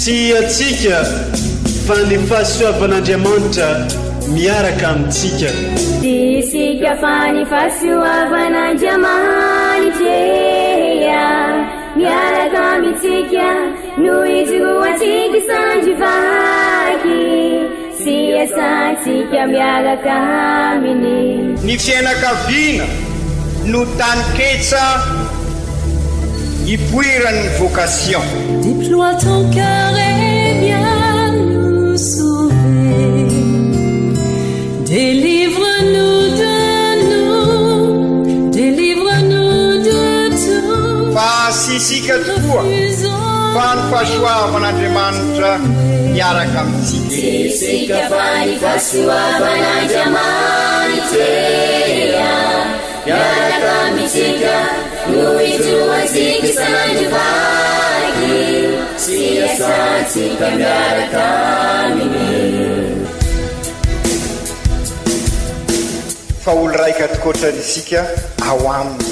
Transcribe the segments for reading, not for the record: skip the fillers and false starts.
sy atsika fa ny fahasoavan'Andriamanitra miaraka amintsika. Isika fa ny fahasoavan'Andriamanitra miaraka amintsika noho izy atsika sandrivaky sy asantsika miaraka aminy. Ny fianakaviana no taniketsa ipoiran'ny vocation. Déploie ton cœur et viens nous sauver. Délivre-nous de nous, délivre-nous de tout. Fa sisika tokoa fa ny fahasoavan'Andriamanitra miaraka amintsika. Sisika fa ny fahasoavan'Andriamanitra miaraka amintsika noho izy atsika sandrivaky sy asantsika miaraka aminy. Fa olo raika atokotran'isika ao aminy,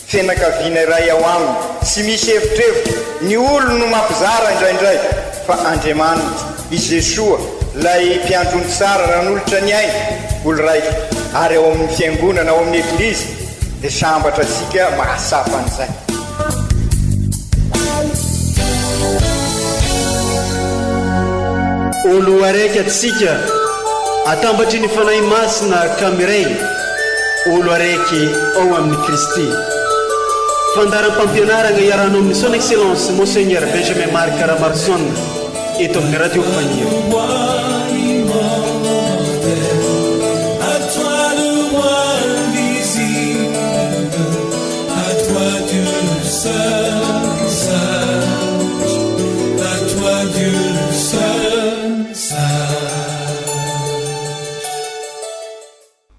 fianakaviana iray ao aminy, tsy misy hevitrevitra. Ny olo no mampizara indraindray fa Andriamanitra i Jesoa lay mpiandrony tsara raha n'olotra ny aina olo raika, ary ao amin'ny fiangonana ao amin'ny eglizy dia sambatra antsika mahasapa an'izay. Olo araiky atsika atambatry ny fanahy masina kamiray, olo araiky ao amin'ny Kristy. Fandaram-pampianarana iarahana amin'ny son excellence Monseigneur Benjamin Marc Caramarson eto amin'ny radio Fagniry.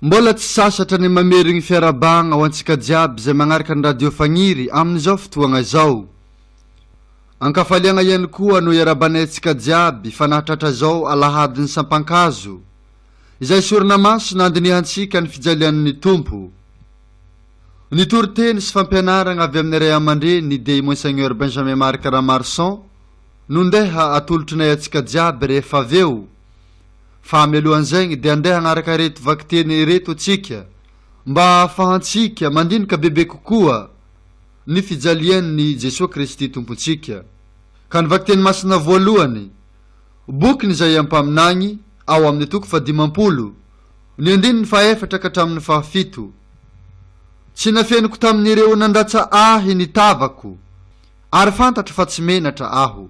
Mbola tsy sasatra ny mamerigny fiarabagna ho antsika jiaby zay magnaraka ny radio Fagniry amin'izao fotoagna izao. Ankafaliagna ihany koa no iarabanaytsika jiaby fanahitratra zao alahadin'ny sampankazo izay sorona maso nandinihantsika ny fijalian'ny tompo. Ny toriteny sy fampianarana avy amin'ny ray aman-dreny dia Monseigneur Benjamin Marc Caramarson nondeha atolotrinay atsika jiaby rehefa aveo. Fa mialohan'izay dia andeha hanaraka reto vakiteny reto atsika mba ahafahantsika mandinika bebe kokoa ny fijalian'ny Jesosy Kristy tompontsika. Ka ny vakiteny masina voalohany bokiny izay ampaminagny ao amin'ny toko 50 ny 14 ka hatramin'ny 7. Tsy nafianiko tamin'ireo nandratsa ahy ny tavako ary fantatra fa tsy menatra aho.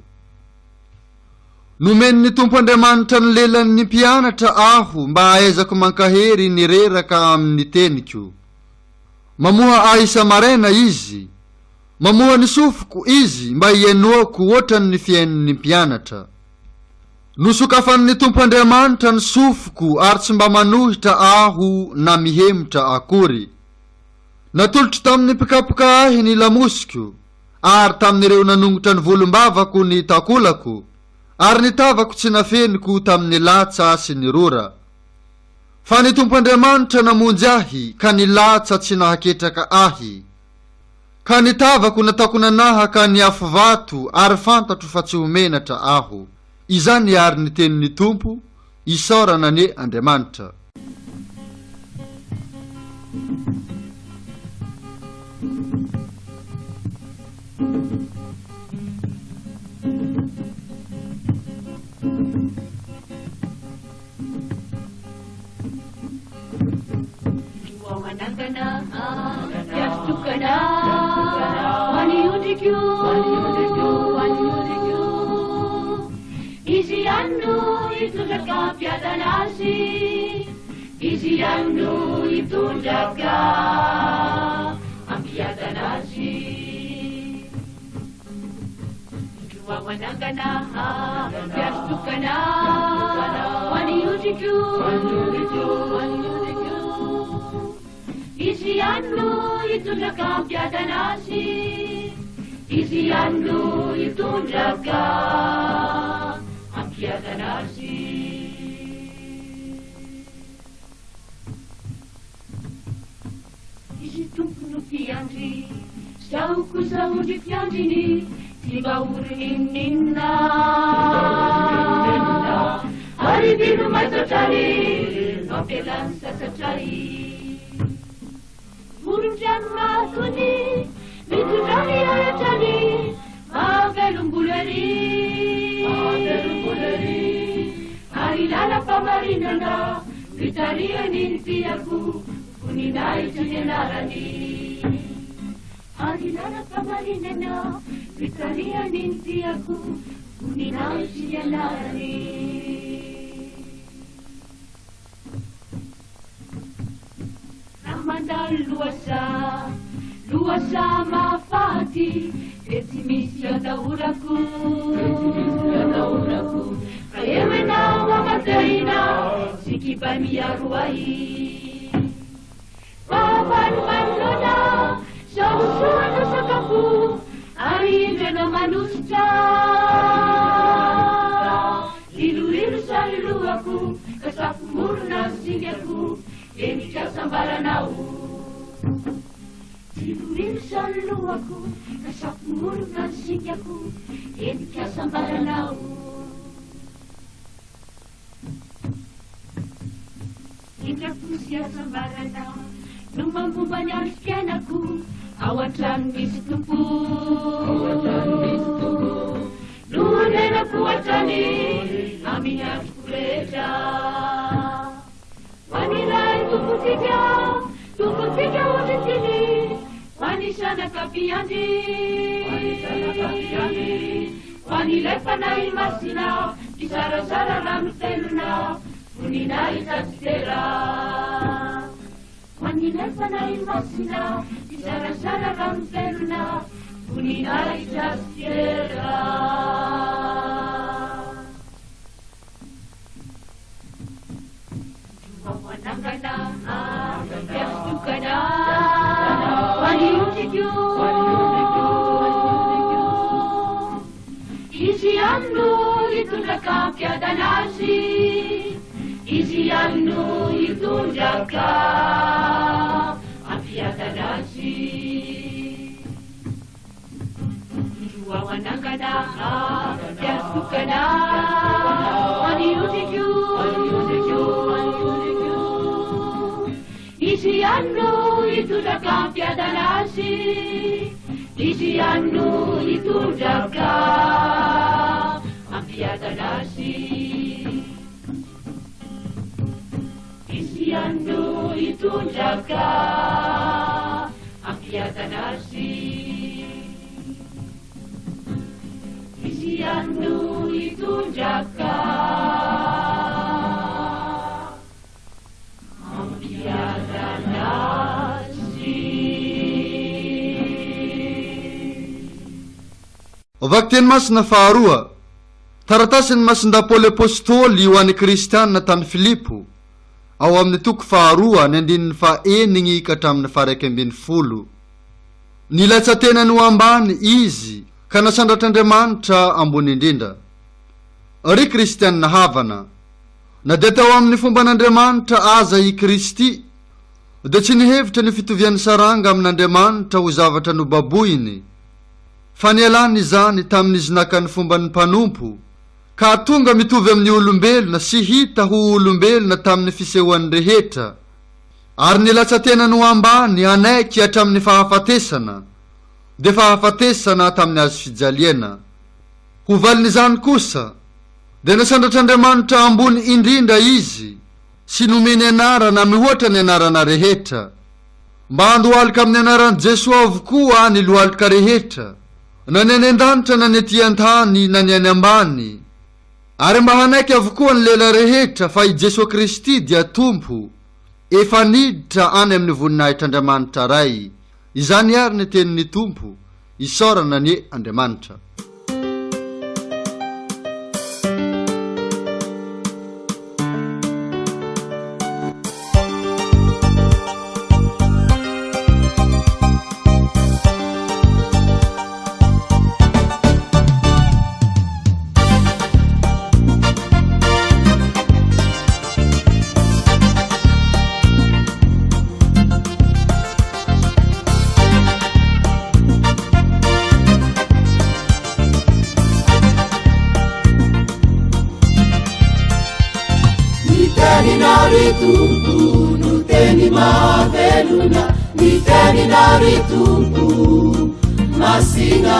Nomeny ny Tompo Andriamanitra ny lelan'ny mpianatra aho mba ahaizako mankahery ny reraka amin'ny teniko. Mamoha ahy isa-maraina izy, mamoha ny sofoko izy mba hienoako ohatran'ny fiain'ny mpianatra. Nosokafan'ny Tompo Andriamanitra ny sofoko ary tsy mba manohitra aho na mihemitra akory. Natolotra tamin'ny pikapoka ahy ny lamosiko ary tamin'ireo nanongotra ny volombavako ny takolako. Ary ny tavako tsy nafeniko tamin'ny latsa sy ny rora. Fa ny Tompo Andriamanitra namonjy ahy ka ny latsa tsy nahaketraka ahy. Ka ny tavako nataoko nanahaka ny afo vato ary fantatro fa tsy homenatra aho. Izany ary ny tenin'ny Tompo, isaorana ny Andriamanitra. Isiannu itundaka piadanasi, isiannu itundaka ampiadanasi. Juawanangana piastukana, waniudiku, isiannu itundaka piadanasi, isiannu itundaka ampiadanasi. Isi tumpunu piandri, sauku saudi piandrini, Sigaurininna Aribinu maisotari Nopelan sasatari Murunjan matuni Mitujani ayatani Mavelum buleri Arilala pamarinana Vitaria nintiaku Kuninai tunyanarani Arilala pamarinana Vitaria nintiaku Kuninai tunyanarani Ramandal luasa mafati Etimisya dauraku Kayemena wakateina Sikibami yaruai Papan-panlona Sausuan sa kapu Aime na manusta Lilu-lilu sa liluaku Kasapumur na singaku Enika sambaranau Lilu-lilu sa liluaku Kasapumur na singaku Enika sambaranau Indra pusia sambaranau Nung mampubanyariskan aku Awatan bisitupu Nuhanen aku watani Aminya kuleja Wanilai tuputiga wajitini Wanisana kapiani Wanilai panai masina Kisara-sara ramteluna Kuninai tatera Wanilai panai masina Kisara-sara ramteluna Kuninai tatera Wanangana Yastukana Waniyutikyu Isiannu itundaka piada nasi Isiannu itundaka piada nasi Wanangana Yastukana Waniyutikyu Isiannu itundaka piada nasi Isiannu itundaka piada nasi Isiannu itundaka piada nasi Isiannu itundaka piada nasi Vakten mas na faharoa Taratasin mas ndapole apôstôly io an'ny kristianina tany Filipo ao amin'ny toko faharoa ny andininy fahaenigny ka hatramin'ny faharaiky ambin'ny folo. Nilatsa-tena no ambany izy ka nasandratr'Andriamanitra ambony indrindra. Ry kristianina havana na dia tao amin'ny fomban'Andriamanitra aza i Kristy dia tsy nihevitra ny fitovian'ny saranga amin'Andriamanitra ho zavatra nobaboiny fa nialany izany tamin'izy naka ny fomban'ny mpanompo ka tonga mitovy amin'ny olombelona sy hita ho olombelona tamin'ny fisehoan'ny rehetra ary nilatsa-tena no ambany anaiky hatramin'ny fahafatesana dia fahafatesana tamin'ny azo fijaliana ho valin'izany kosa dia nasandratr'Andriamanitra ambony indrindra izy sy nomeny anarana mihoatra ny anarana rehetra mba handohalika amin'ny anaran'i Jesosy avokoa ny lohalika rehetra na ny any an-danitra na ny ety an-tany na ny any ambany ary mba hanaiky avokoa ny lela rehetra fa i Jesosy Kristy dia tompo efa niditra any amin'ny voninahitr'Andriamanitra ray. Izany ary ny tenin'ny tompo isaorana ny Andriamanitra. mavelona ny teninary tompo masina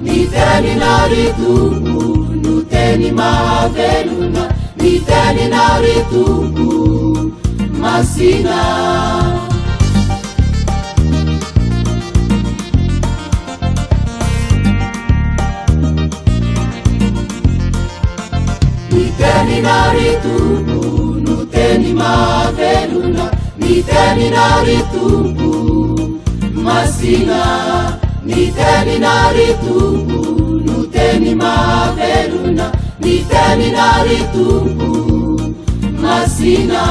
ny teninary tompo no teny mavelona ny teninary tompo masina ny teninary tompo no teny mavelona ny teninary tompo masina ny teninary tompo no teny mavelona ny teninary tompo masina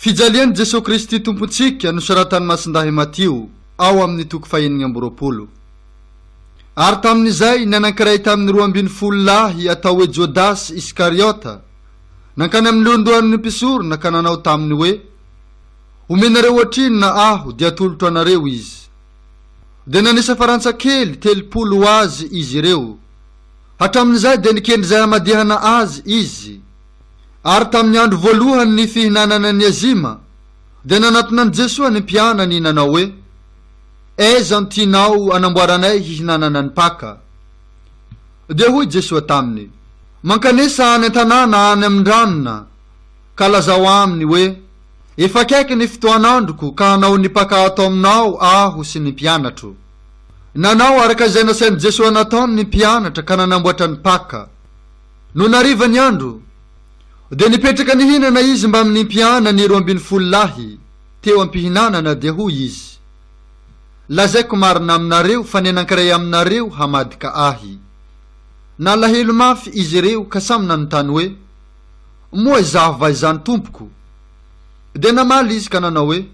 Fijalian'i Jesosy Kristy tompontsika no saratany masindahy Matio ao amin'ny toko 120. Ary tamin'izay ny anankiray tamin'ny 12 lahy atao hoe Jodasy Iskariota nankany amin'ny londohan'ny mpisorona ka nanao taminy hoe omenareo ohatrinona aho dia atolotra anareo izy. Dia nanisa farantsakely 30 azy izy ireo. Hatramin'izay dia nikendry izay hamadihana azy izy. Ary tamin'ny andro voalohany ny fihinanana ny azima dia nanatonan'i Jesosy ny mpianany nanao hoe aiza no tianao anamboaranay hihinanana ny paka. Dia hoy Jesosy taminy mankanesa any an-tanàna any amin-dranona ka lazao aminy hoe efa akaiky ny fotoan'androko ka hanao ny paka atao aminao aho sy ny mpianatro. Nanao araka izay nasain'i Jesosy nataony ny mpianatra ka nanamboatra ny paka. No nariva ny andro dia nipetraka nihinana izy mba amin'ny mpianany 12 lahy teo ampihinanana dia hoy izy lazaiko marina aminareo fa ny anankiray aminareo hamadika ahy. Nalahelo mafy izy ireo ka samy nanontany hoe moa izaho va izany tompoko. Dia namaly izy ka nanao hoe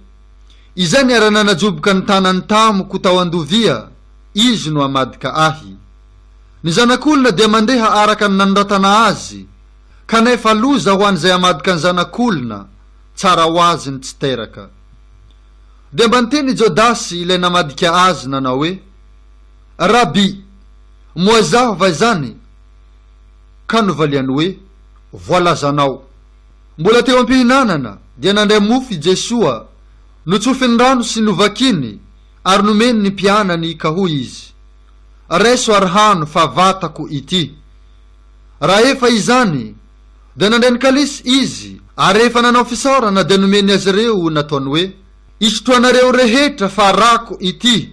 izay ny ara nanajoboka ny tanany tamoko tao andovia izy no hamadika ahy. Ny zanak'olona dia mandeha araka ny nanoratana azy kanefa loza ho an'izay hamadika ny zanak'olona tsara ho azy ny tsy teraka. Dia mba niteny Jodasy ilay namadika azy nanao hoe rabi moa zaho va izany. Ka novaliany hoe voalazanao. Mbola teo ampihinanana dia nandray mofo i Jesosy notsofiny rano sy novakiny ary nomeny ny mpianany ka hoy izy reso ary hano fa vatako ity. Raha efa izany dia nandray ny kalisy izy ary rehefa nanao fisaorana dia nomeny azy ireo nataony hoe isotroanareo rehetra fa rako ity.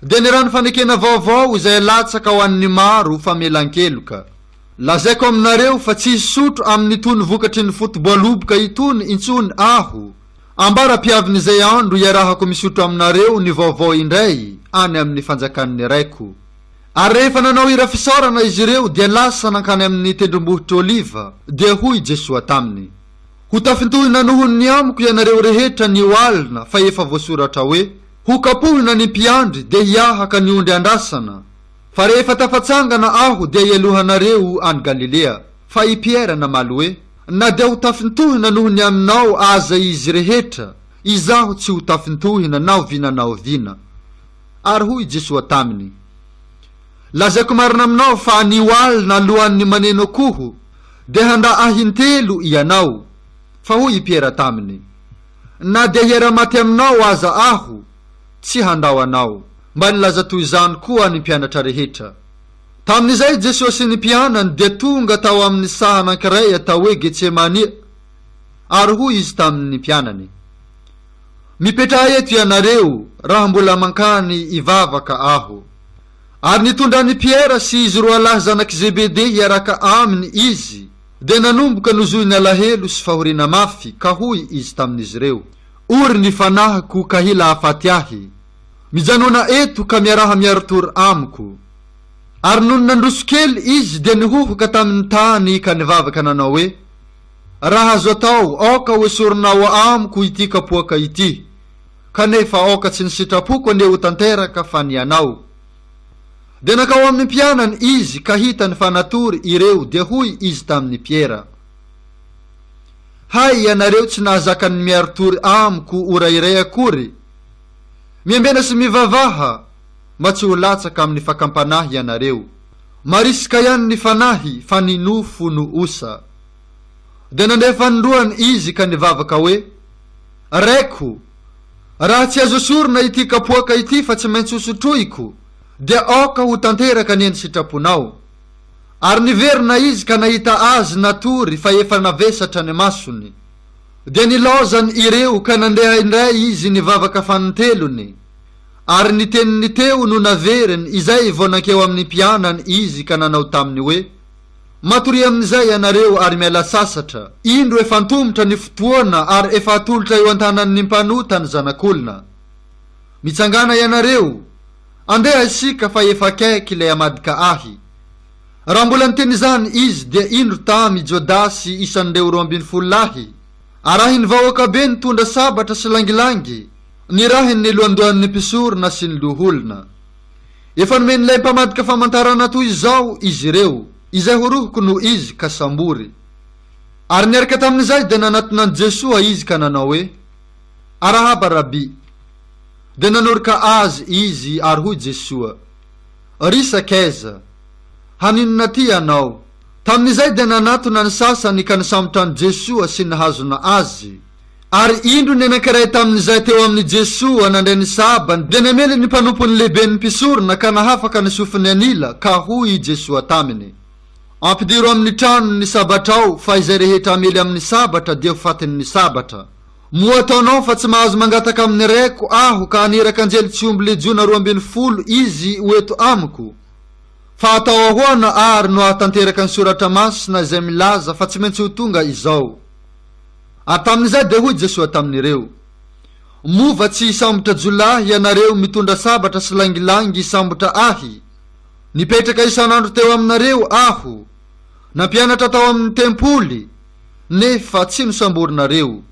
Dia ny rano fanekena vaovao izay alatsaka ho an'ny maro famelan-keloka. Lazaiko aminareo fa tsy hisotro amin'ny itony vokatry ny fotoboaloboka itony intsony aho ambara-piavin'izay andro iarahako misotro aminareo ny vaovao indray any amin'ny fanjakan'ny raiko. Ary rehefa nanao ira fisaorana izy ireo dia lasa nankany amin'ny tendrombohitra Oliva. Dia hoy Jesosy taminy ho tafintohina nohon'ny amiko ianareo rehetra ny oalina fa efa voasoratra hoe ho kapohina ny mpiandry dia hiahaka ny ondry andrasana. Fa rehefa tafatsangana aho dia ialohanareo any Galilea. Fa i Piera namaly hoe na dia ho tafintohina nohony aminao aza izy rehetra izaho tsy ho tafintohina nao vinanao vina. Ary hoy Jesosy taminy lazaiko marina aminao fa ny oalina alohan'ny maneno akoho dia handra ahintelo ianao. Fa hoy i Piera taminy na dia hiara-maty aminao aza aho tsy handao anao. Mba nilaza toy izany koa ny mpianatra rehetra. Tamin'izay Jesosy sy ny mpianany dia tonga tao amin'ny saha anankiray atao hoe Getsemania. Ary hoy izy tamin'ny mpianany mipetraha eto ianareo raha mbola mankany ivavaka aho. Ary nitondrany Piera sy izy roa lahy zanak' Zebede hiaraka aminy izy dia nanomboka nozoiny alahelo sy fahoriana mafy ka hoy izy tamin'izy ireo ory ny fanahiko ka hila afaty ahy. Mijanona eto ka miaraha miarotory amiko. Ary noho nandroso kely izy dia nihohoka tamin'ny tany ka nivavaka nanao hoe raha azo atao aoka hoesoronao amiko ity kapoaka ity. Kanefa aoka tsy nisitrapoko aneo tanteraka fa ny anao. Dia nakao amin'ny mpianany izy ka hita ny fanatory ireo dia hoy izy tamin'ny Piera hay ianareo tsy nahazaka ny miarotory amiko ora iray akory. Miambena sy mivavaha mba tsy ho latsaka amin'ny fakampanahy ianareo. Marisika ihany ny fanahy fa ny nofo no osa. De nandefandroany izy ka nivavaka hoe, Raiko, raha tsy azo sorona ity kapoaka ity fa tsy maintsy hosotroiko, dia aoka ho tanteraka ny eny sitraponao. Ary niverina izy ka nahita azy natory fa efa navesatra ny masony. De nilaozany ireo ka nandeha indray izy nivavaka fanontelony. Ary niteniny teo no naveriny izay vao nankeo amin'ny mpianany izy ka nanao taminy hoe, matory amin'izay ianareo ary miala sasatra. Indro efa antomotra ny fotoana ary efa atolotra eo an-tanan'ny mpanota ny zanak'olona. Mitsangana ianareo, andeha isika fa efa akaiky ilay amadika ahy. Raha mbola niteny izany izy dia indro tamy Jodasy isan'ireo 12 lahy. Arahiny vahoaka be nitondra sabatra sy langilangy, nirahiny ny lohandohan'ny mpisorona sy ny loholona. Efa nomeny ilay mpamadika famantarana toy izao izy ireo, izay horohoko no izy ka sambory. Ary niaraka tamin'izay dia nanatinan Jesoa izy ka nanao hoe, Arahaba rabi. De nanorika azy izy ary hoy Jesoa, Risakaiza, haninona ty anao? Tamin'izay dia nanatona ny sasany ka nisambotra ny Jesoa sy nahazona azy. Ary indro ny anankiray tamin'izay teo amin'ny Jesoa nandray ny sabany, dia namely ny mpanompony lehiben'ny mpisorona ka nahafaka ny sofiny anila ka hoy Jesoa taminy, ampidiro amin'ny trano ny sabatra ao fa izay rehetra amely amin'ny sabatra dia ho fatin'ny sabatra. Moa ataonao fa tsy mahazo mangataka amin'ny raiko aho ka aniraka anjely tsy omby legiona 12 izy hoeto amiko. Fa atao ahoana ary no ahatanteraka ny soratra masina izay milaza fa tsy maintsy ho tonga izao. Ary tamin'izay dia hoy Jesoa tamin'ireo, mova tsy isambotra jolahy ianareo mitondra sabatra sy langilangy isambotra ahy. Nipetraka isan'andro teo aminareo aho, nampianatra tao amin'ny tempoly, nefa tsy nosamborinareo.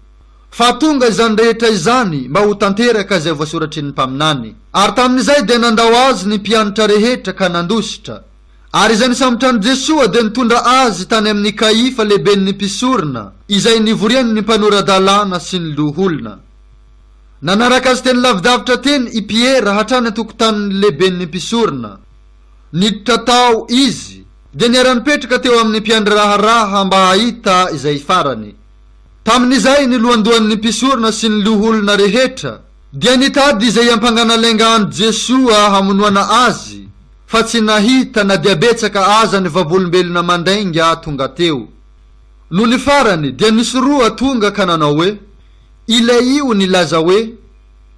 Fa tonga izany rehetra izany mba ho tanteraka izay voasoratry ny mpaminany. Ary tamin'izay dia nandao azy ny mpianatra rehetra ka nandositra. Ary izay nisambotra ny Jesoa dia nitondra azy tany amin'ny Kaifa lehiben'ny mpisorona, izay nivoriany ny mpanoradalàna sy ny loholona. Nanaraka azy teny lavidavitra teny i Piera hatrany atokotanin'ny lehiben'ny mpisorona. Niditra tao izy, dia niara-nipetraka teo amin'ny mpiandry raharaha mba hahita izay farany. Tamin'izay ny lohandohan'ny mpisorona sy ny loholona rehetra, dia nitady izay ampanganalaingahan'i Jesoa hamonoana azy, fa tsy nahita na dia betsaka aza ny vavolombelona mandainga tonga teo. No ny farany dia nisy roa tonga ka nanao hoe, ilay io nilaza hoe,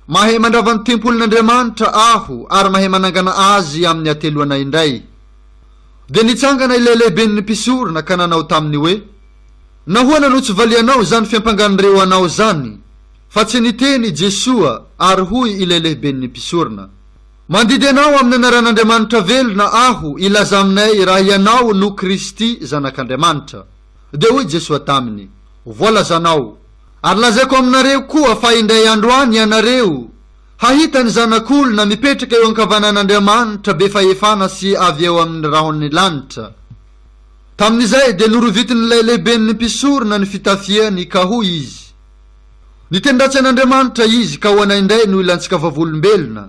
mahay mandrava ny tempolin'Andriamanitra aho ary mahay manangana azy amin'ny ateloana indray. Dia nitsangana ilay lehiben'ny mpisorona ka nanao taminy hoe, nahoana no tsy valianao zany fiampanganireo anao zany? Fa tsy niteny Jesoa ary hoy ilay lehiben'ny mpisorona, mandidy anao amin'ny anaran'Andriamanitra velona aho ilaza aminay raha ianao no Kristy zanak'Andriamanitra. Dia hoy Jesoa taminy, voalazanao. Ary lazaiko aminareo koa fa indray andro any ianareo hahita ny zanak'olona mipetraka eo ankavanan'Andriamanitra be fahefana sy avy eo amin'ny rahon'ny lanitra. Tamin'izay dia norovitin'ilay lehiben'ny mpisorona ny fitafiany ka hoy izy, nitendratsian'Andriamanitra izy ka ho anay indray no ilantsika vavolombelona.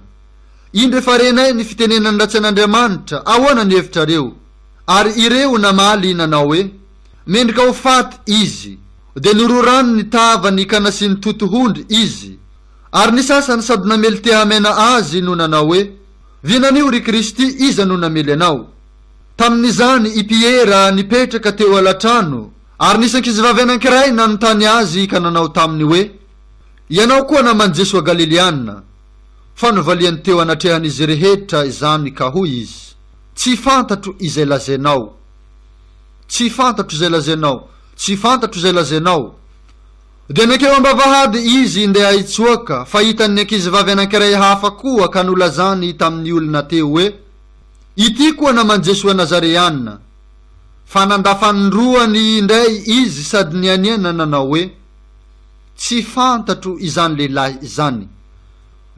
Indro efa renay ny fitenenany ratsian'Andriamanitra, ahoana ny hevitrareo? Ary ireo namaly nanao hoe, mendrika ho faty izy. Dia nororany ny tavany ka nasiany totohondry izy. Ary ny sasany sady namely te hamena azy no nanao hoe, vinanio ry Kristy iza no namely anao. Tamin'izany i Piera nipetraka teo alatrano, ary nisy ankizivavy anankiray nanontany azy ka nanao taminy hoe, ianao koa naman Jesoa Galiliana? Fa novaliany teo anatrehan'izy rehetra izany ka hoy izy, tsy fantatro izay lazainao. Tsy fantatro izay lazainao. Tsy fantatro izay lazainao. Dia nakeo ambavahady izy ndeha hitsoaka, fa hitan'ny ankizivavy anankiray hafa koa ka nolazany tamin'ny olona teo hoe, ity koa naman Jesoa Nazareana. Fa nandafandroany indray izy sady nianiana nanao hoe, tsy fantatro izany lehilahy izany.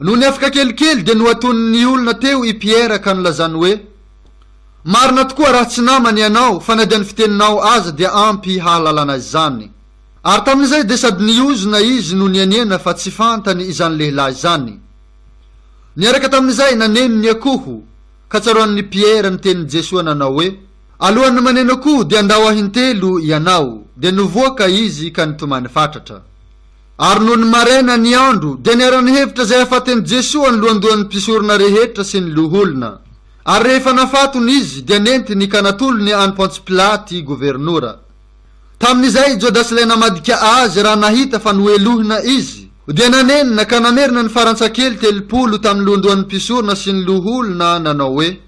No ny afaka kelikely dia noaton'ny olona teo i Piera ka nolazany hoe, marina tokoa raha tsy namany ianao fa na dia ny fiteninao aza dia ampy hahalalana izany. Ary tamin'izay dia sady niozona izy no nianiana fa tsy fantany izany lehilahy izany. niaraka tamin'izay naneno ny akoho ka tsaroan'ny Piera ny tenin'i Jesosy nanao hoe alohan'ny maneno akoho dia andao ahintelo ianao, dia nivoaka izy ka nitomany fatratra. Ary noho ny maraina ny andro dia niara-ny hevitra zay afaten'i Jesosy ny lohandohan'ny mpisorona rehetra sy ny loholona. Ary rehefa nafatony izy dia nenti ny kanatolony any Pontsy Pilaty gobernora. Tamin'izay Jodasy ilay namadika azy raha nahita fa noelohina izy dia nanenina ka namerina ny farantsakely 30 tamin'ny lohandohan'ny mpisorona sy ny loholona nanao hoe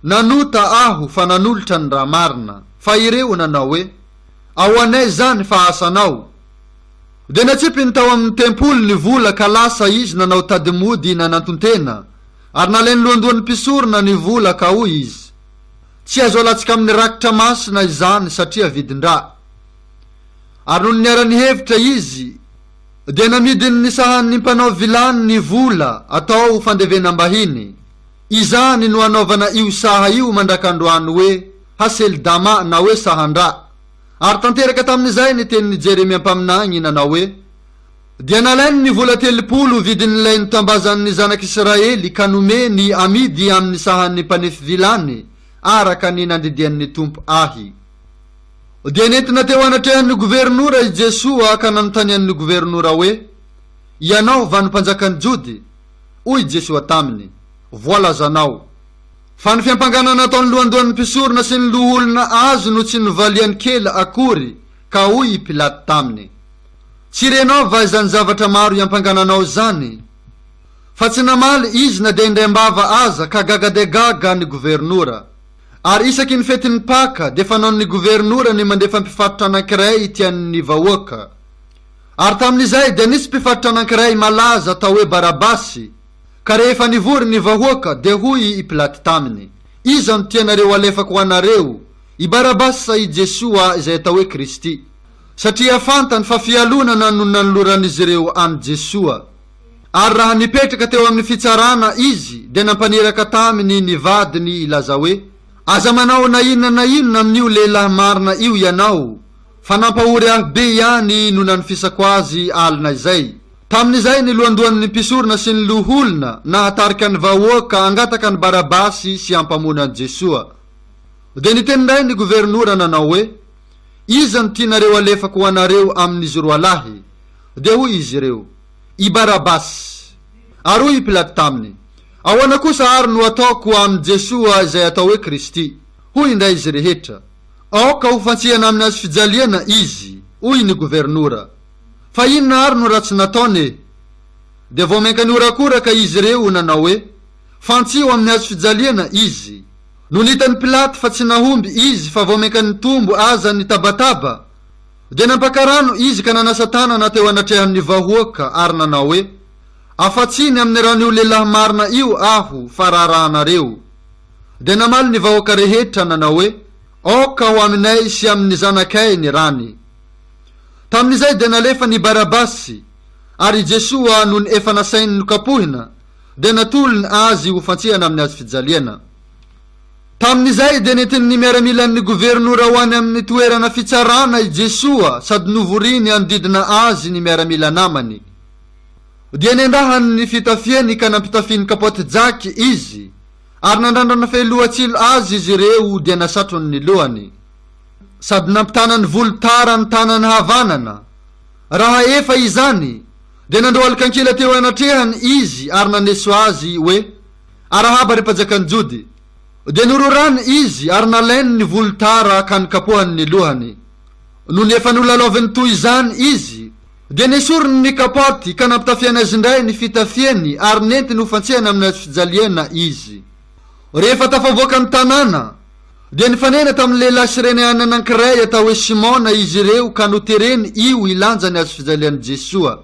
nanota aho fa nanolotra ny raha marina, fa ireo nanao hoe ao anay zany fa asanao. Dia natsipiny tao amin'ny tempoly ny vola ka lasa izy nanao tadimody nanantontena, ary nalainy lohandohan'ny mpisorona ny vola ka hoy izy tsy azo alatsika amin'ny rakitra masina izany satria vidindra. Ary noho niara-ny hevitra izy dia namidiny ny sahan'ny mpanao vilany ny vola atao fandevenam-bahiny. Izany no anaovana io saha io mandrakandroany hoe haseldama na hoe sahandra. Ary tanteraka tamin'izay ny tenin'ny Jeremia mpaminany nanao hoe dia nalainy ny vola 30 vidin'ilay nitambazan'ny zanak'Israely ka nomeny amidy amin'ny sahan'ny mpanefy vilany araka ny nandidian'ny tompo ahy. Dia nentina teo anatrehan'ny gobernora i Jesosy ka nanontanian'ny gobernora hoe ianao vanimpanjakan'ny Jody? Hoy Jesosy taminy voalazanao. Fa ny fiampanganana ataon'ny lohandohan'ny mpisorona sy ny loholona azy no tsy nivaliany kely akory ka hoy Pilaty taminy tsy renao va izany zavatra maro iampangananao zany? Fa tsy namaly izy na dia indray-mbava aza ka gaga de gaga ny gobernora. Ary isaky ny fetin'ny Paka dia fanaon'ny gobernora ny mandefa mpifarotra anankiray tian'ny vahoaka. Ary tamin'izay dia nisy mpifarotra anankiray malaza atao hoe Barabasy. Ka rehefa nivory ny vahoaka dia hoy i Pilaty taminy iza no tianareo alefako ho anareo, i Barabasy sa i Jesosy izay atao hoe Kristy? Satria fantany fa fialonana no nanoloran'izy ireo any Jesosy. Ary raha nipetraka teo amin'ny fitsarana izy dia nampaniraka taminy ny vadiny ilaza hoe aza manao na inona amin'io lehilahy marina io ianao, fa nampahory ahy be ihany no nanofisako azy alina izay. Tamin'izay ny lohandohan'ny mpisorona sy ny loholona nahatarika ny vahoaka angataka ny Barabasy sy ampamona an Jesosy. Dia nitenindray ny gobernora nanao hoe iza no tianareo alefako ho anareo amin'izy roa lahy? Dia hoy izy ireo i Barabasy. Ary hoy i Pilaty taminy ahoana kosa ary no ataoko amin'ny Jesosy izay atao hoe Kristy? Hoy indray izy rehetra aoka ho fantsihana amin'ny azo fijaliana izy. Hoy ny gobernora fa inona ary no ratsy nataony? Dia vao menkany orakoraka izy ireo nanao hoe fantsiho amin'ny azo fijaliana izy. No nitan'ny Pilaty fa tsy nahomby izy fa vao menkany tombo aza ny tabataba dia nampakarano izy ka nanasa tanana teo anatrehan'ny vahoaka ary nanao hoe afatsiny amin'ny raha n'io lehilahy marina io aho fa raharahanareo. Dia namaly ny vahoaka rehetra nanao hoe aoka ho aminay sy amin'ny zanakay ny rany. Tamin'izay dia nalefa ny Barabasy ary Jesosy no ny efa nasainy nokapohina dia natolony azy ho fantsihana amin'ny azo fijaliana. Tamin'izay dia nentin'ny miaramilan'ny gobernora ho any amin'ny toerana fitsarana i Jesosy sady novoriny andidina azy ny miaramila namany. Dia nendrahany ny fitafiany ka nampitafiny kapoty jaky izy ary nandrandrana felohatsilo azy izy ireo dia nasatrony ny lohany sady nampitanany volotara ny tanany havanana. Raha efa izany dia nandro alikankila teo anatrehany izy ary naneso azy hoe arahaba ry mpajakan'ny Jody. Dia nororany izy ary nalainy ny volotara ka nikapohany ny lohany. No ny efa nolalaovany toy izany izy dia nesorony ny kapoty ka nampitafiana azy indray ny fitafiany ary nentiny ho fantsihana amin'ny azo fijaliana izy. Rehefa tafavoaka ny tanàna dia nifanena tamin'ny lehilahy sirenehany anankiray atao hoe Simona izy ireo ka notereny io ilanja ny azo fijalian'i Jesosy.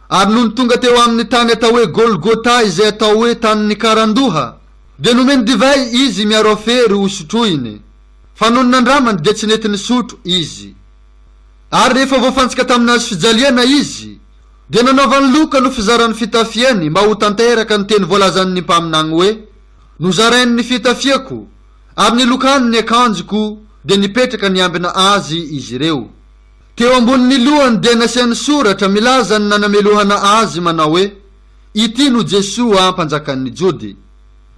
Ary no ny tonga teo amin'ny tany atao hoe Golgota izay atao hoe tanin'ny karandoha dia nomeny divay izy miaro afery ho sotroiny fa noho ny nandramany dia tsy nety nisotro izy. Ary rehefa voafantsika tamin'ny azo fijaliana izy dia nanaovany loka no fizaran'ny fitafiany mba ho tanteraka ny teny voalazan'ny mpaminany hoe nozarainy ny fitafiako ary nilokany ny akanjoko dia nipetraka niambina azy izy ireo. Teo ambonin'ny lohany dia nasiany soratra milaza ny nanamelohana azy manao hoe ity no Jesoa mpanjakan'ny Jody.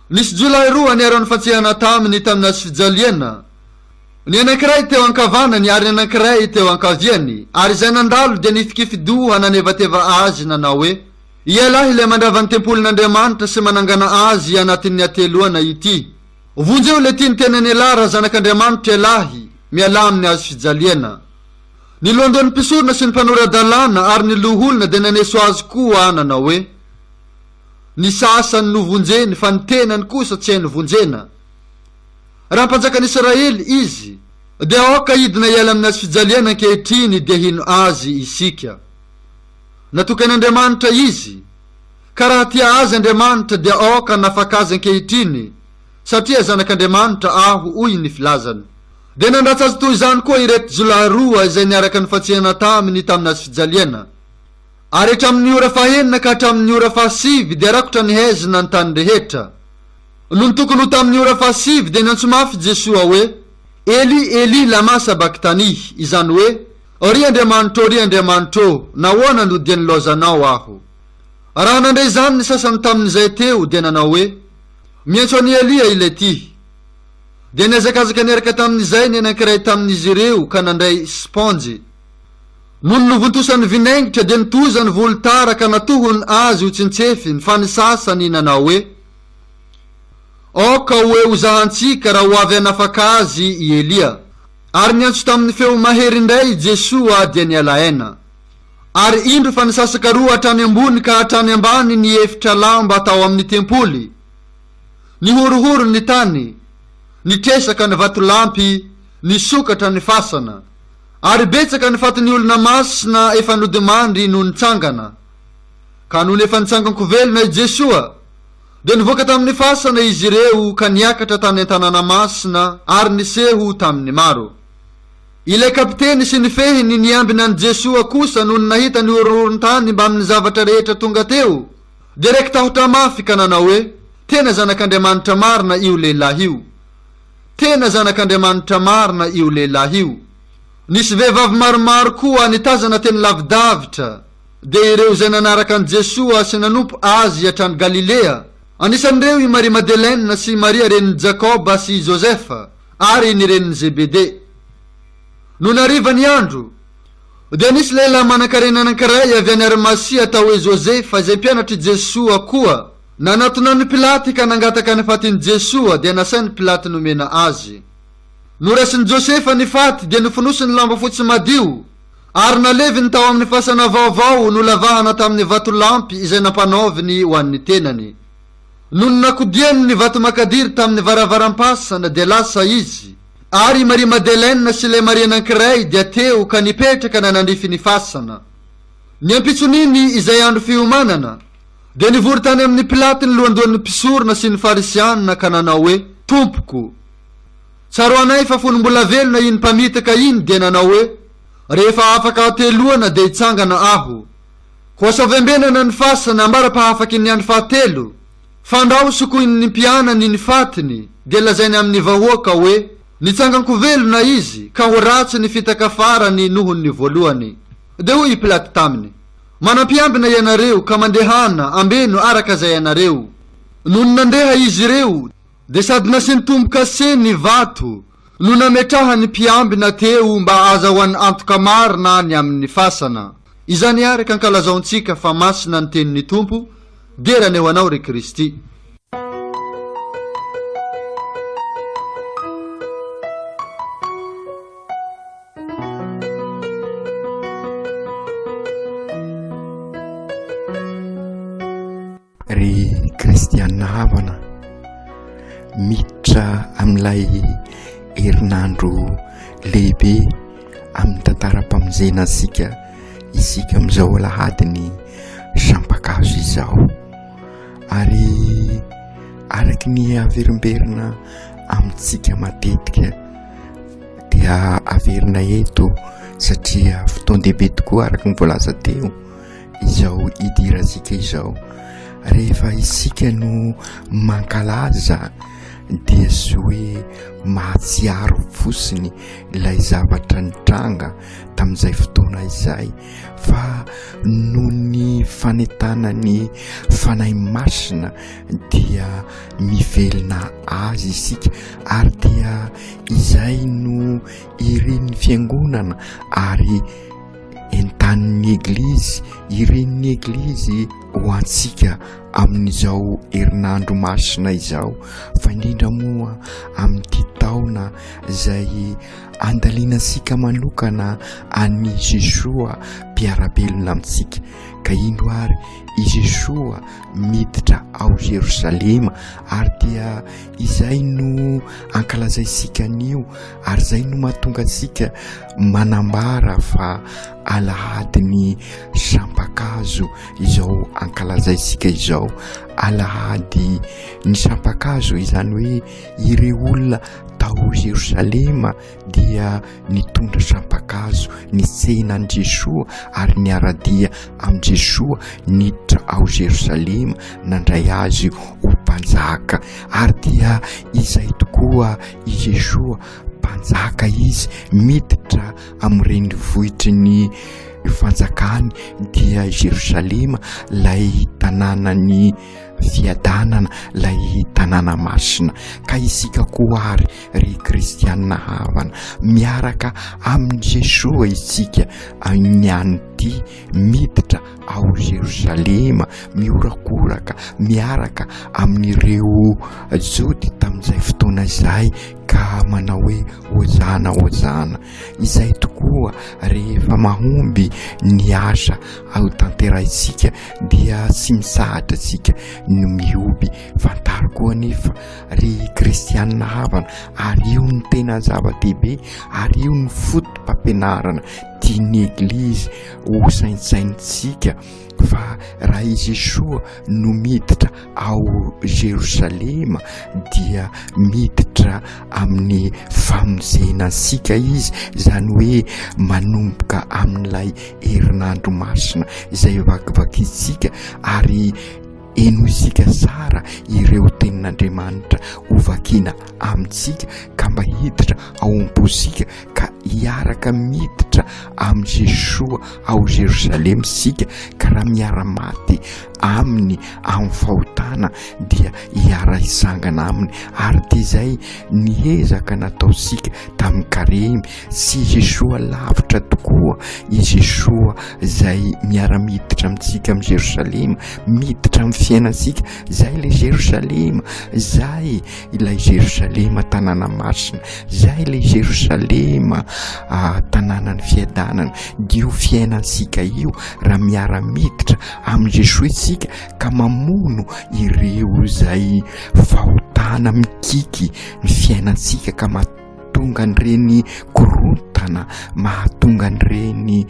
Nisy jolahy roa niarahany fatsihana taminy tamin'azy fijaliana. Ny anankiray teo ankavanany ary ny anankiray teo ankaviany, ary izay nandalo dia nifikifidoha nanevateva azy nanao hoe: ialahy ilay mandravany tempolin'Andriamanitra sy manangana azy anatin'ny ateloana ity. Vonjeo le tiany tenany Elara zanak'Andriamanitra ialahy miala amin'ny azy fijaliana. Ny lohandohan'ny mpisorona sy ny mpanoradalàna ary ny loholona dia naneso azy koa nanao hoe: ny sasany no vonjeny fa ny tenany kosa tsy hainy vonjena. Raha mpanjakan'ny Israely izy dia aoka idina iala aminazy fijaliana ankehitriny dia hino azy isika. Natokan'Andriamanitra izy, ka raha tia azy Andriamanitra dia aoka nafaka azy ankehitriny, satria zanak'Andriamanitra aho hoy ny filazany. Dia nandratsy azy toy izany koa ireto jolahy roa izay niaraka ny fatsihana taminy tamin'azy fijaliana. Ary hatramin'ny ora fahenina ka hatramin'ny ora fahasivy dia rakotra nihezina ny tany rehetra. No ny tokony ho tamin'ny ora fahasivy dia nantsomafy Jesoa hoe: Eli, Eli, lama sabakitany, izany hoe: ry Andriamanitro, nahoana no dia nilaozanao aho? Raha nandray izany ny sasany tamin'izay teo dia nanao hoe: miantso any Elia ilay ty. Dia niazakazaka niaraka tamin'izay ny anankiray tamin'izy ireo ka nandray spongy. Nono novontosan'ny vinaingitra dia nitozany volotara ka natohony azy ho tsintsefiny, fa ny sasany nanao hoe: aoka hoe hozahantsika raha ho avy hanafaka azy i Elia. Ary niantso tamin'ny feo mahery indray Jesoa dia nialaena. Ary indro fa nisasaka roa hatrany ambony ka hatrany ambany ny efitra lamba tao amin'ny tempoly. Nihorohoro ny tany, nitresaka ny vatolampy, nisokatra ny fasana. Ary betsaka ny fatin'ny olona masina efa nodimandry no nitsangana. Ka noho efa nitsanganko velona i Jesoa, dia nivoaka tamin'ny fasana izy ireo ka niakatra tany an-tanàna masina ary niseho tamin'ny maro. Ilay kapiteny sy ny fehiny niambina any Jesoa kosa noho nahita ny horohoron-tany mba amin'ny zavatra rehetra tonga teo, dia raiky tahotra mafy ka nanao hoe: tena zanak'Andriamanitra marina io lehilahy io. Tena zanak'Andriamanitra marina io lehilahy io. Nisy vehivavy maromaro koa nitazana teny lavidavitra, dia ireo izay nanaraka an Jesoa sy nanompo azy hatrany Galilea. Anisan'ireo i Maria Madeleine sy Maria reniny Jakoba sy Josefa ary ny reniny Zebede. No nariva ny andro, dia nisy lehilahy manan-karena anankiray avy any Arimasia atao hoe Josefa izay mpianatry Jesoa koa. Nanatona ny Pilaty ka nangataka ny fatin'i Jesoa dia nasainy Pilaty nomena azy. No rasin'ny Josefa ny faty dia nofonosiny lamba fotsy madio, ary naleviny tao amin'ny fasana vaovao no lavahana tamin'ny vatolampy izay nampanaoviny ho an'ny tenany. Nono nakodiany ny vato makadiry tamin'ny varavaram-pasana dia lasa izy. Ary Maria Madeleine sy le Maria anankiray dia teo ka nipetraka nanandrify ny fasana. Ny ampitsoniny izay andro fiomanana, dia nivory tany amin'ny Pilaty ny lohandohan'ny mpisorona sy ny farisianina ka nanao hoe: tompoko, tsaroanay fa fony mbola velona iny mpamitaka iny dia nanao hoe: rehefa afaka ateloana dia hitsangana aho. Ho asavembenana ny fasana ambara-pahafaky ny andro fahatelo, fandrao sokoiny ny mpianany ny fatiny, dia lazainy amin'ny vahoaka hoe: nitsanganko velona izy ka ho ratsy ny fitaka farany noho ny voalohany. Dia hoy Pilaty taminy: manampiambina ianareo ka mandehana ambeno araka zay ianareo. Nono nandeha izy ireo, dia sady nasintomboka se ny vato no nametraha ny mpiambina teo mba azahoan'ny antoka marina ny amin'ny fasana. Izany ary ka ankalazaontsika fa masina ny tenin'ny Tompo, derany ho anao ry Kristy. Ry kristianina havana, miditra amin'ilay herinandro lehibe amin'ny tantaram-pamonjena isika amin'izao alahadiny sampakazo izao. Ary araky ny averimberina amintsika matetika dia averina eto satria fotoan-dehibe tokoa araky ny voalaza teo izao idirantsika izao. Rehefa isika no mankalaza dia sy hoe mahatsiaro fosiny ilay zavatra nitranga tamin'izay fotoana izay, fa noho ny fanetana ny fanahy masina dia mivelona azy isika, ary dia izay no irin'ny fiangonana ary entanin'ny eglizy, irin'ny eglizy ho antsika amin'izao herinandro masina izao, fa indrindra moa amin'ity taona izay andalinasika manokana any Jesoa mpiarabelona amintsika. Ka ino ary i Jesoa miditra ao Jerosalema, ary dia izay no ankalazaisika anio, ary izay no mahatonga antsika manambara fa alahadiny sampakazo izao ankalazaisika izao. Alahady ny sampakazo, izany hoe ireo olona tao Jerosalema dia nitondra sampakazo, nitsena an' Jesoa ary niaradia am' Jesoa niditra ao Jerosalema nandray azy ho mpanjaka. Ary dia izay tokoa i Jesoa mpanjaka izy, miditra amin'ireny vohitry ny fanjakany dia Jerosalema, lay tanànany fiadanana, lay tanàna masina. Ka isika koa ary ry kristianina havana, miaraka amin' Jesoa isika niany ty miditra ao Jerosalema, miorakoraka miaraka amin'ireo jody tamin'izay fotoana izay, ka manao hoe hozana hozana. Izay tokoa rehefa mahomby ny asa ao tanterahisika dia sy misahatra tsika no mioby. Fantaro koa anefa ry kristianina havana, ary io ny tena zava-dehibe, ary io ny fotom-pampianarana tian'ny eglizy ho saintsaintsika, fa raha i Jesoa no miditra ao Jerosalema dia miditra amin'ny famonjenasika izy, zany hoe manomboka amin'ilay herinandro masina izay vakivakitsika, ary eno isika tsara ireo tenin'Andriamanitra ho vakina amintsika, ka mba hiditra ao am-posika, ka hiaraka miditra am' Jesoa ao Jerosalema sika, ka raha miara-maty aminy amin'ny fahotana dia hiara hisangana aminy. Ary dia izay niezaka nataosika tamin'ny karemy, sy Jesoa lavitra tokoa i Jesoa izay miara-miditra amintsika am' Jerosalema, miditra amin'ny fiainantsika. Zay le Jerosalema, zay ilay Jerosalema tanàna masina, zay le Jerosalema tanànany fiadanana. Dio fiainansika io raha miara-miditra am' Jesoa isika, ka mamono ireo zay fahotana mikiky ny fiainansika, ka mahatonga an'ireny korontana, mahatonga an'ireny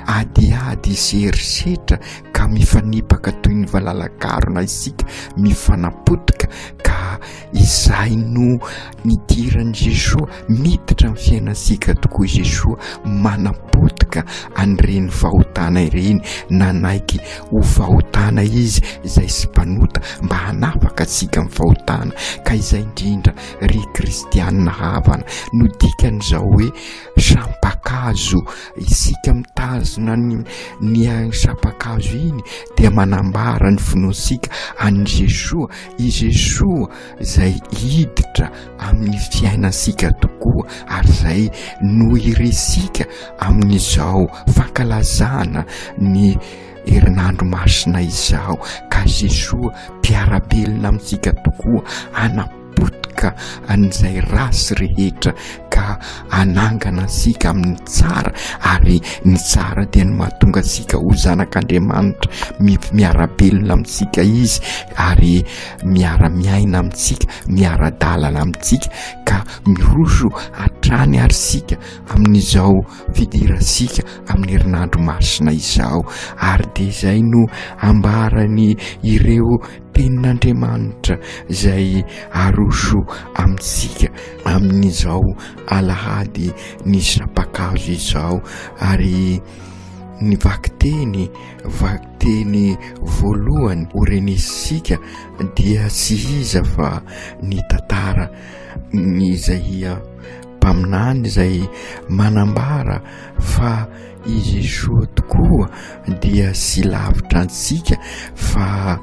adiady sy herisetra, ka mifanipaka toy ny valalagarona isika, mifanapotika. Ka izay no nidiran'i Jesoa, miditra amin'ny fiainansika tokoa Jesoa, manapotika an'ireny fahotana ireny, nanaiky ho fahotana izy izay sy mpanota mba hanapaka atsika amin'ny fahotana. Ka izay indrindra ry kristianina havana, no dikan'izao hoe sampakazo, isika mitazona ny sampakazo iny dia manambara ny finoansika an'i Jesoa, i Jesoa izay hiditra amin'ny fiainansika tokoa, ary izay no iresika amin'izao fankalazana ny herinandro masina izao. Ka Jesoa mpiarabelona amintsika tokoa, anapotika an'izay rasy rehetra, ka anangana ansika amin'ny tsara, ary ny tsara dia ny mahatonga antsika ho zanak'Andriamanitra, miarabelona amintsika izy, ary miara-miaina amintsika, miara-dalana amintsika, ka miroso hatrany ary sika amin'izao fidiransika amin'ny herinandro masina izao. Ary dia izay no ambarany ireo tenin'Andriamanitra izay aroso amintsika amin'izao alahady ny sampakazo izao. Ary ny vakiteny voalohany ho renesika dia tsy iza fa ny tantara izay mpaminany izay manambara fa izy soa tokoa dia sy lavitra antsika fa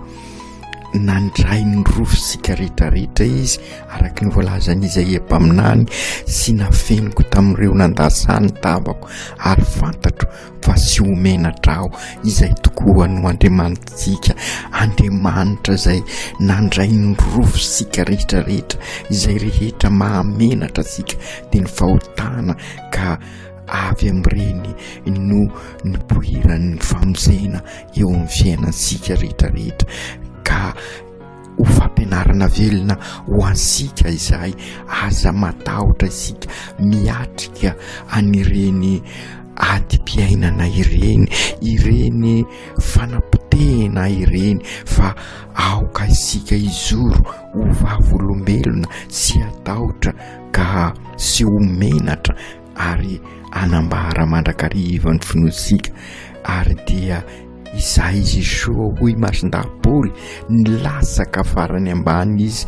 nandray ny rofosika rehetrarehetra izy araka ny voalazan'izay empaminany sy nafeniko tamin'ireo nandasany tabako ary fantatro fa sy omenatra aho izay tokoa no Andriamanitsika Andriamanitra izay nandray ny rofosika rehetrarehetra izay rehetra mahamenatra sika dia ny fahotana ka avy amin'ireny no nipoiran'ny famozena eo amin'ny fiainansika rehetrarehetra ka ho fampianarana velona ho ansika izay aza matahotra isika miatrika anireny adi-piainana ireny fanapotehana ireny fa aoka isika izoro ho vavolombelona sy atahotra ka sy homenatra ary anambara mandrakariva ny finosika ary dia izay izy soa hoy masindahapoly nilasaka farany ambany izy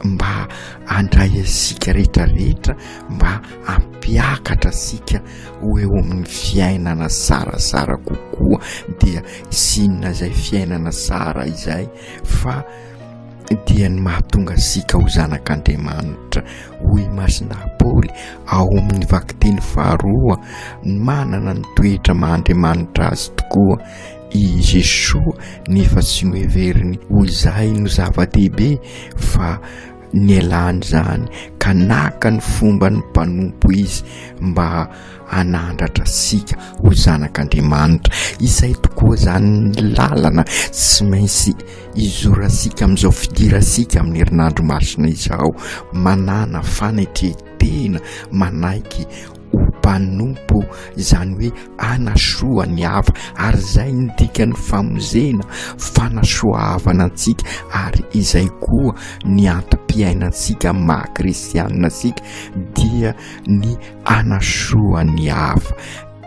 mba andray asika rehetrarehetra mba ampiakatra asika ho eo amin'ny fiainana sarasara kokoa dia sinona izay fiainana sara izay fa dia ny mahatonga asika ho zanak'Andriamanitra hoy masindahapoly ao amin'ny vakiteny faharoa manana ny toetra maha-Andriamanitra azy tokoa i Jesosy nefa sy noheveriny ho izay no zava-dehibe fa nialany zany ka naka ny fomba ny mpanompo izy mba anandratra sika ho zanak'Andriamanitra izay tokoa zany ny lalana tsy maintsy izorasika amin'izao fidirasika amin'ny herinandro masina izao manana fanetretena manaiky mpanompo izany hoe anasoa ny hafa ary izay ny dikany famozena fanasoavana antsika ary izay koa ny antam-piainantsika maha-kristianina sika dia ny anasoa ny hafa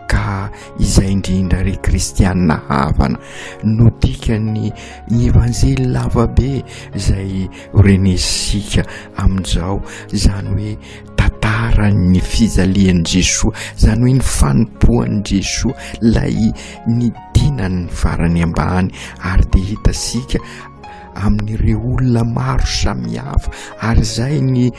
ka izay indrindra re kristianina havana no dikany ny evanjely lavabe izay renesika amin'izao zany hoe tantara ny fizalian'i Jesosy zany hoe ny fanompoan'i Jesosy lay nidinany farany ambany ary dia hitasika amin'ireo olona maro samihafa ary izay ny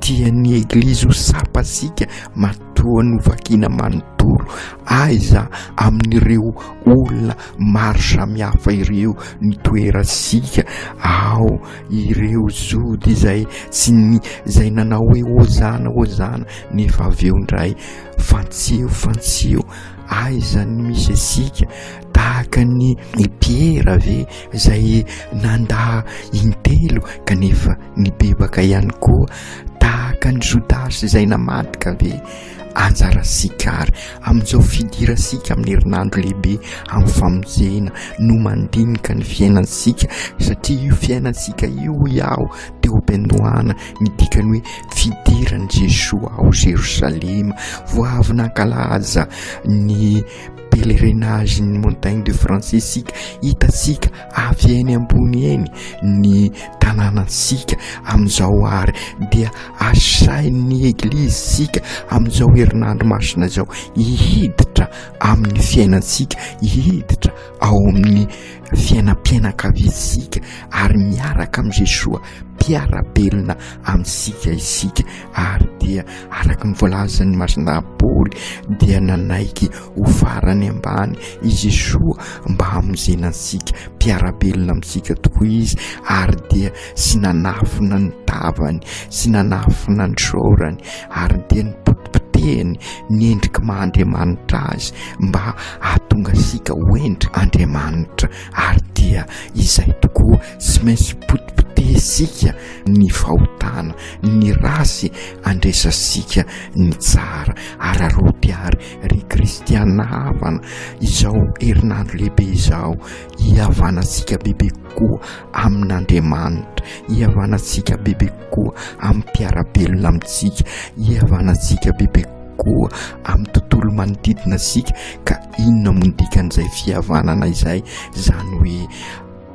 tian'ny eglizy ho sapasika matoa ny vakiana manontolo aiza amin'ireo olona maro samihafa ireo nitoerasika ao ireo zody izay tsy ny izay nanao hoe hozana nefa avy eo indray fantsio aiza ny misy asika tahaka ny Piera ve izay nanda intelo kanefa nibebaka ihany koa tahaka ny Jodasy izay namadika ve anjarasika ary amin'izao fidirasika amin'ny herinandro lehibe amin'ny famojena no mandinika ny fiainansika satria io fiainansika io iaho teo am-piandohana midikany hoe fidiran'i Jesosy ao Jerosalema voavy nankalaza ny pèlerinage ny montagne de Francis sika hitasika avy eny ambony eny ny tanànansika amin'izao ary dia asain'ny eglizy sika amin'izao herinandro masina zao hihiditra amin'ny fiainansika hihiditra ao amin'ny fiainam-pianakaviantsika ary miaraka amin'ny Jesosy mpiara-belona amintsika isika ary dia araka ny voalazan'ny masindahapoly dia nanaiky ho farany ambany i Jesosy mba hamonjenantsika mpiara-belona amintsika tokoa izy ary dia sy nanafina ny tavany sy nanafina ny sorany ary dia ny potipotehany ny endrika maha-Andriamanitra azy mba hahatonga asika ho endrika Andriamanitra ary dia izay tokoa sy maintsy potipotehesika ny fahotana ny rasy andresasika ny tsara ary aroty ary ry kristianina havana izao herinandro lehibe izao hiavanantsika bebe koa amin'Andriamanitra hiavanantsika bebe koa amin'ny mpiara-belona amintsika hiavanantsika bebe koa amin'ny tontolo manodidina sika ka inona mondikan'izay fihavanana izay zany hoe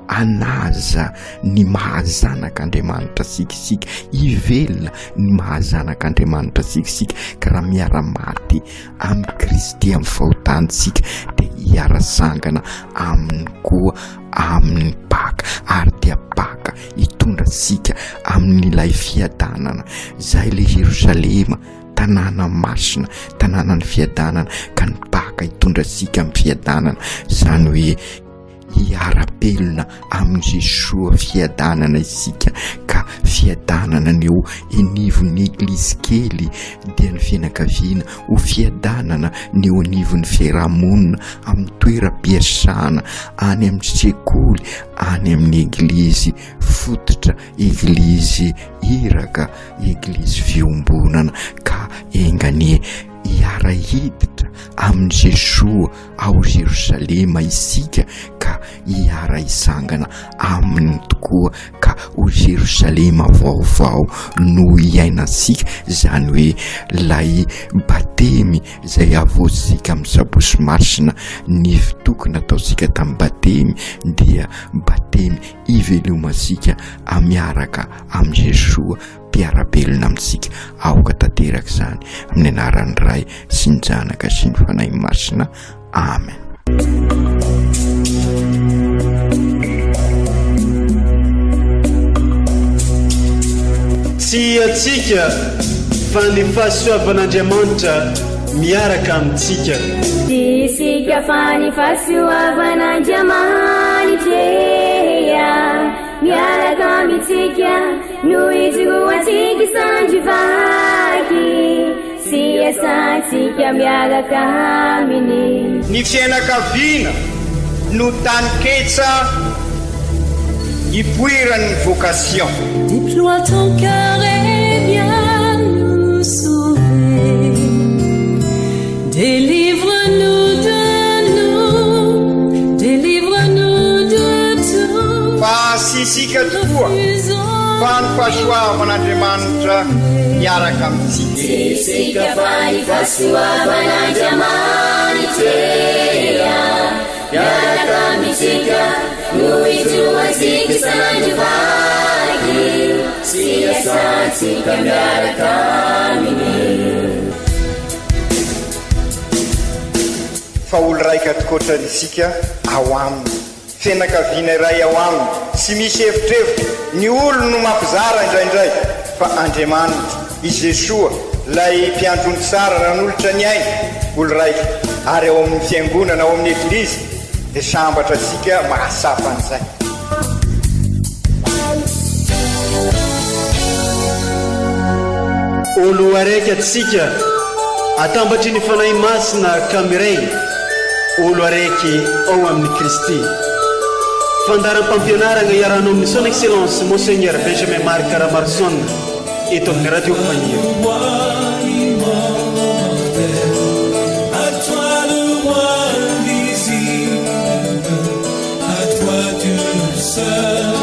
anaza ny mahazanak'Andriamanitra sikisika, ivelona ny mahazanak'Andriamanitra sikisika ka raha miara-maty amin'ny Kristy amin'ny fahotantsika dia hiara-sangana aminy koa amin'ny Paka, ary dia Paka hitondra sika amin'ilay fiadanana. Zay le Jerosalema, tanàna masina, tanàna ny fiadanana, ka ny Paka hitondra sika amin'ny fiadanana. Zany hoe hiara-pelona amin'ny Jesoa fiadanana isika, ka fiadanana ny ho enivon'ny eglizy kely dia ny fianakaviana, ho fiadanana ny ho enivon'ny fiarahamonina amin'ny toeram-piasana, any amin'ny sekoly, any amin'ny eglizy fototra, eglizy iraka, eglizy fiombonana, ka enganie hiara hiditra amin'ny Jesoa ao Jerosalema isika, ka hiara hisangana aminy tokoa, ka ho Jerosalema vaovao no hiainasika. Zany hoe lay batemy zay avoasika amin'ny sabosy masina, ny tokony ataosika tamin'ny batemy dia batemy ivelomasika amiaraka amin'ny Jesoa, mpiara-belona amintsika. Aoka tanteraka zany amin'ny anaran'ny Ray sy ny Zanaka sy ny Fanahy Masina. Amen. Tsy atsika fa ny fahasoavan'Andriamanitra miaraka amintsika. Isika fa ny fahasoavan'Andriamanitra miaraka amintsika, no izoatsika sandrivaky, sy asantsika miaraka aminy. Ny fianakaviana no tany-ketsa ipoiran'ny vocation. Déploie ton cœur et viens nous sauver. Délivre-nous de nous, délivre-nous de tout. Fa sisika tokoa fa ny fahasoavan'Andriamanitra miaraka amintsika. Sisika fa ny fahasoavan'Andriamanitra miaraka amintsika, no izoatsika sandrivaky, sy asantsika miaraka aminy. Fa olo raika tokoatrany isika ao aminy, fianakaviana iray ao aminy, sy misy hevitrevitra ny olo no mampizara indraindray, fa Andriamanitra i Jesoa lay mpiandrony tsara nanolotra ny aina olo raika, ary ao amin'ny fiangonana, ao amin'ny eglizy dia sambatra sika mahasapan'izay. Olo araiky atsika atambatry ny fanahy masina kamiray, olo araiky ao amin'ny Kristy. Fandaram-pampianarana iaranao amin'ny son excellence Monseigneur Benjamin Marc Caramarson eto amin'ny radio Fagniry. À toi le roi invisible, à toi Dieu seul.